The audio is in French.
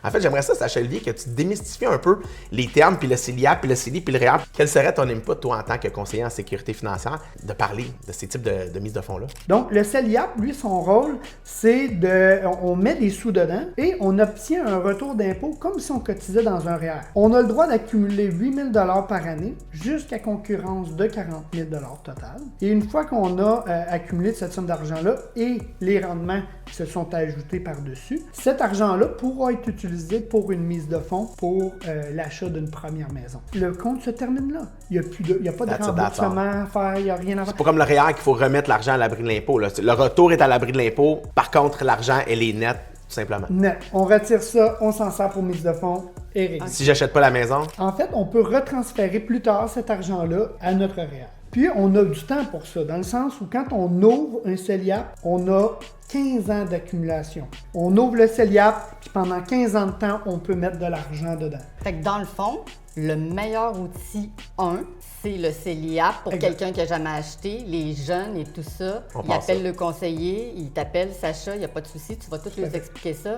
En fait, j'aimerais ça, Sacha Olivier, que tu démystifies un peu les termes, puis le CELIAP, puis le CELI, puis le REER. Quel serait ton input, toi, en tant que conseiller en sécurité financière, de parler de ces types de mise de fonds-là? Donc, le CELIAP, lui, son rôle, c'est on met des sous dedans et on obtient un retour d'impôt comme si on cotisait dans un REER. On a le droit d'accumuler 8 000 par année jusqu'à concurrence de 40 000 total. Et une fois qu'on a accumulé cette somme d'argent-là et les rendements qui se sont ajoutés par-dessus, cet argent-là pourra être utilisé pour une mise de fonds pour l'achat d'une première maison. Le compte se termine là. Il n'y a pas de remboursement à faire, il n'y a rien à faire. C'est pas comme le REER qu'il faut remettre l'argent à l'abri de l'impôt. Là. Le retour est à l'abri de l'impôt. Par contre, l'argent, elle est nette, tout simplement. Net. On retire ça, on s'en sert pour mise de fonds et réglé. Si j'achète pas la maison? En fait, on peut retransférer plus tard cet argent-là à notre REER. Puis, on a du temps pour ça, dans le sens où quand on ouvre un CELIAP, on a 15 ans d'accumulation. On ouvre le CELIAP, puis pendant 15 ans de temps, on peut mettre de l'argent dedans. Fait que dans le fond, le meilleur outil, c'est le CELIAP pour quelqu'un qui n'a jamais acheté. Les jeunes et tout ça, ils appellent le conseiller, ils t'appellent, Sacha, il n'y a pas de souci, tu vas tout leur expliquer ça.